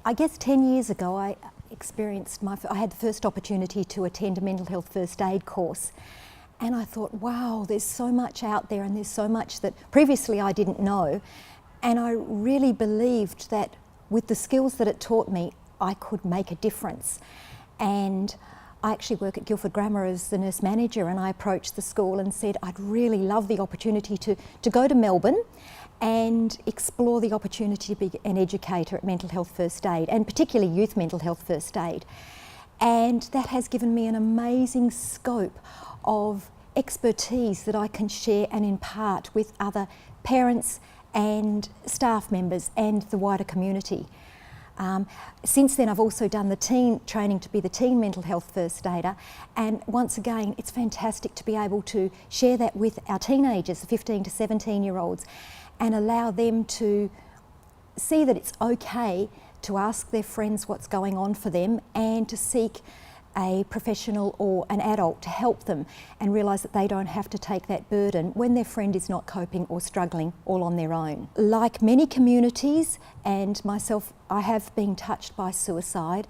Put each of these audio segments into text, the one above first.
I guess 10 years ago I had the first opportunity to attend a mental health first aid course, and I thought, wow, there's so much out there and there's so much that previously I didn't know, and I really believed that with the skills that it taught me I could make a difference. And I actually work at Guildford Grammar as the nurse manager, and I approached the school and said I'd really love the opportunity to go to Melbourne and explore the opportunity to be an educator at mental health first aid, and particularly youth mental health first aid. And that has given me an amazing scope of expertise that I can share and impart with other parents and staff members and the wider community. Since then I've also done the teen training to be the teen mental health first aider, and once again it's fantastic to be able to share that with our teenagers, the 15 to 17-year-olds, and allow them to see that it's okay to ask their friends what's going on for them and to seek a professional or an adult to help them, and realise that they don't have to take that burden when their friend is not coping or struggling all on their own. Like many communities and myself, I have been touched by suicide,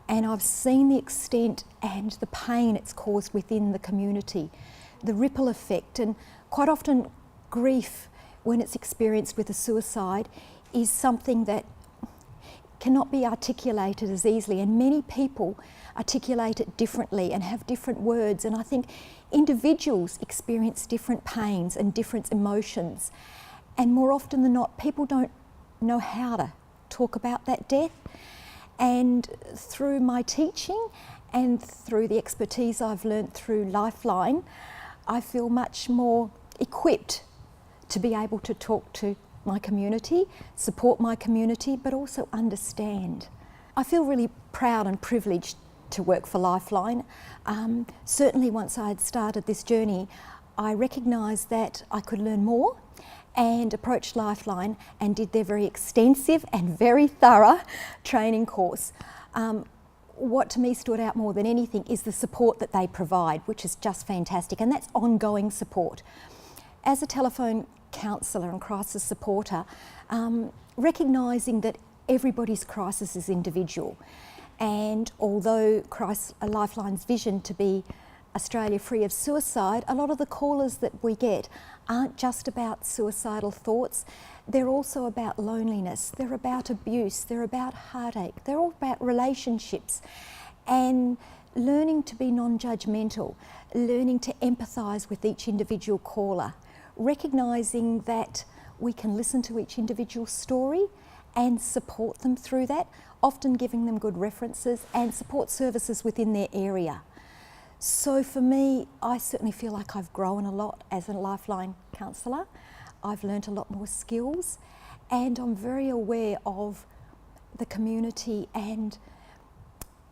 and I've seen the extent and the pain it's caused within the community, the ripple effect, and quite often grief when it's experienced with a suicide is something that cannot be articulated as easily, and many people articulate it differently and have different words, and I think individuals experience different pains and different emotions, and more often than not people don't know how to talk about that death. And through my teaching and through the expertise I've learnt through Lifeline, I feel much more equipped to be able to talk to my community, support my community, but also understand. I feel really proud and privileged to work for Lifeline. Certainly once I had started this journey, I recognised that I could learn more, and approached Lifeline and did their very extensive and very thorough training course. What to me stood out more than anything is the support that they provide, which is just fantastic, and that's ongoing support. As a telephone counsellor and crisis supporter, recognising that everybody's crisis is individual, and although Lifeline's vision to be Australia free of suicide, a lot of the callers that we get aren't just about suicidal thoughts, they're also about loneliness, they're about abuse, they're about heartache, they're all about relationships, and learning to be non-judgmental, learning to empathise with each individual caller, recognising that we can listen to each individual story and support them through that, often giving them good references and support services within their area. So for me, I certainly feel like I've grown a lot as a Lifeline counsellor. I've learnt a lot more skills, and I'm very aware of the community and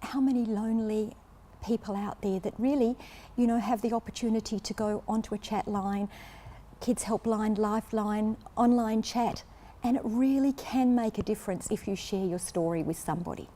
how many lonely people out there that really, have the opportunity to go onto a chat line, Kids Helpline, Lifeline, online chat, and it really can make a difference if you share your story with somebody.